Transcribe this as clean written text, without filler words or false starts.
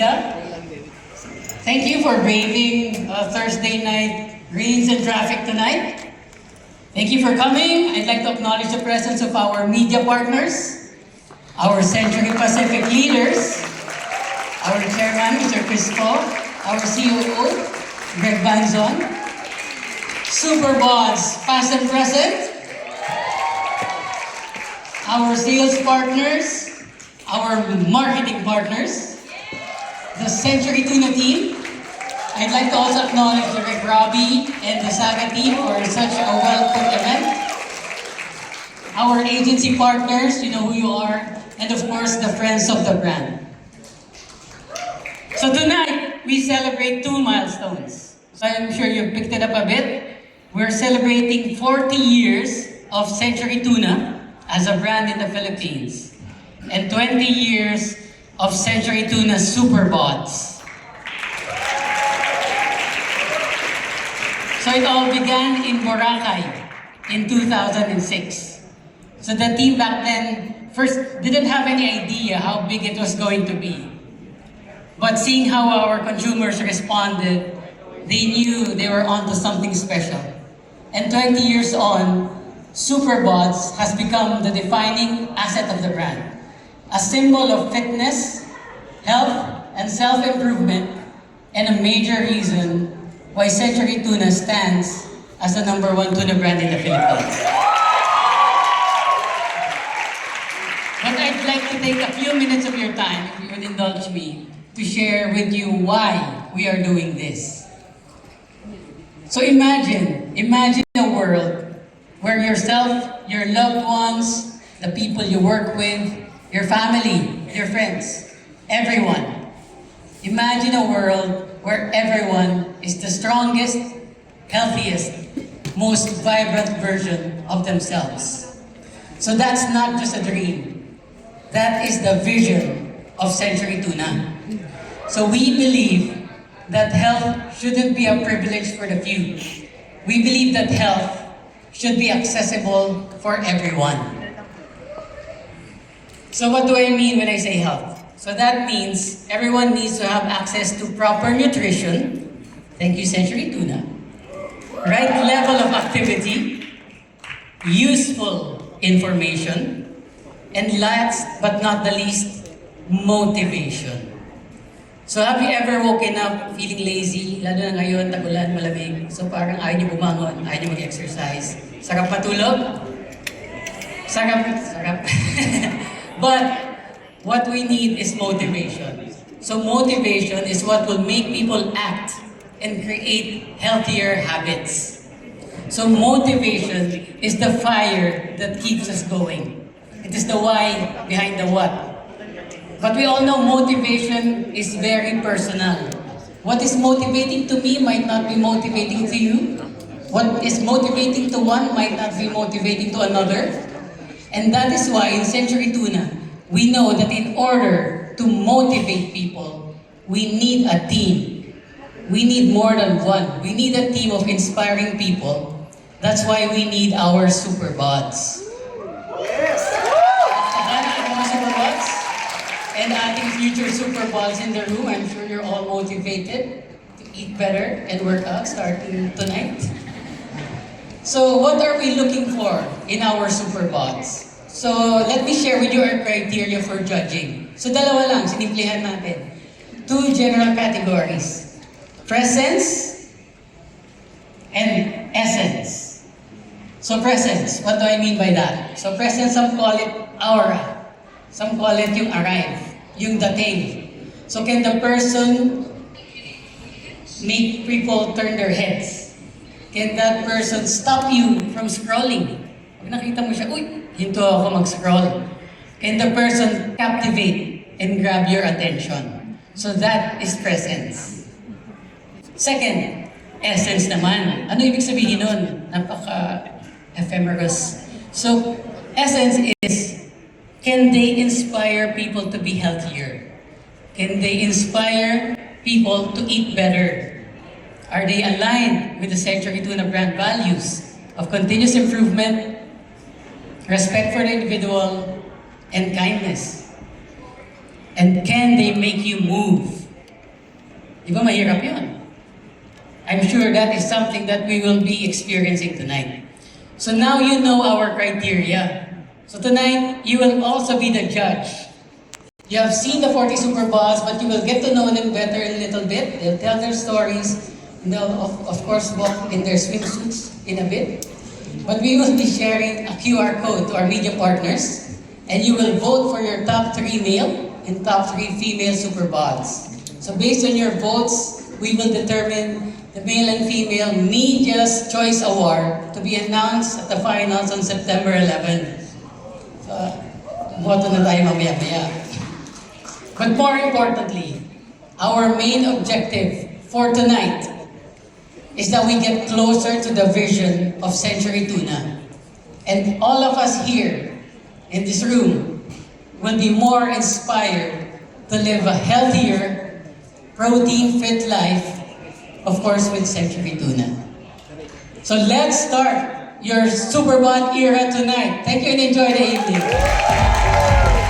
Rita. Thank you for braving Thursday night rains and traffic tonight. Thank you for coming. I'd like to acknowledge the presence of our media partners, our Century Pacific leaders, our chairman, Mr. Crispo, our COO, Greg Banzon, Superbods, past and present, our sales partners, our marketing partners, the Century Tuna team. I'd like to also acknowledge the Rick Robbie and the Saga team for such a well-put event. Our agency partners, you know who you are, and of course, the friends of the brand. So tonight, we celebrate 2 milestones. So I'm sure you've picked it up a bit. We're celebrating 40 years of Century Tuna as a brand in the Philippines, and 20 years of Century Tuna Superbods. So it all began in Boracay in 2006. So the team back then first didn't have any idea how big it was going to be. But seeing how our consumers responded, they knew they were onto something special. And 20 years on, Superbods has become the defining asset of the brand. A symbol of fitness, health, and self-improvement, and a major reason why Century Tuna stands as the #1 tuna brand in the Philippines. But I'd like to take a few minutes of your time, if you would indulge me, to share with you why we are doing this. So imagine a world where yourself, your loved ones, the people you work with, your family, your friends, everyone. Imagine a world where everyone is the strongest, healthiest, most vibrant version of themselves. So that's not just a dream. That is the vision of Century Tuna. So we believe that health shouldn't be a privilege for the few. We believe that health should be accessible for everyone. So what do I mean when I say health? So that means everyone needs to have access to proper nutrition. Thank you, Century Tuna. Right level of activity, useful information, and last but not the least, motivation. So have you ever woken up feeling lazy? Lalo na ngayon, tagulan, malamig. So parang ayaw niyo bumangon, ayaw niyo mag-exercise. Sarap matulog? Sarap. But what we need is motivation. So motivation is what will make people act and create healthier habits. So motivation is the fire that keeps us going. It is the why behind the what. But we all know motivation is very personal. What is motivating to me might not be motivating to you. What is motivating to one might not be motivating to another. And that is why in Century Tuna, we know that in order to motivate people, we need a team. We need more than one. We need a team of inspiring people. That's why we need our Superbods. Yes! Mga Superbods? And ating future Superbods in the room, I'm sure you're all motivated to eat better and work out starting tonight. So what are we looking for in our Superbods? So let me share with you our criteria for judging. So dalawa lang, sinimplihan natin. 2 general categories. Presence and essence. So presence, what do I mean by that? So presence, some call it aura. Some call it yung arrive, yung dating. So can the person make people turn their heads? Can that person stop you from scrolling? Pag nakita mo siya, uy, hinto ako mag-scroll. Can the person captivate and grab your attention? So that is presence. Second, essence naman. Ano ibig sabihin nun? Napaka-ephemerous. So, essence is, can they inspire people to be healthier? Can they inspire people to eat better? Are they aligned with the Century Tuna brand values of continuous improvement, respect for the individual, and kindness? And can they make you move? Di ba mahirap yun? I'm sure that is something that we will be experiencing tonight. So now you know our criteria. So tonight, you will also be the judge. You have seen the 40 Super Boss, but you will get to know them better a little bit. They'll tell their stories. And they'll, of course, walk in their swimsuits in a bit. But we will be sharing a QR code to our media partners. And you will vote for your top 3 male and top 3 female Super Boss. So based on your votes, we will determine the male and female Media's Choice Award to be announced at the finals on September 11. So, boto na tayo mamaya-maya. But more importantly, our main objective for tonight is that we get closer to the vision of Century Tuna. And all of us here in this room will be more inspired to live a healthier, protein-fit life, of course with Century Tuna. So let's start your Superbond era tonight. Thank you and enjoy the evening.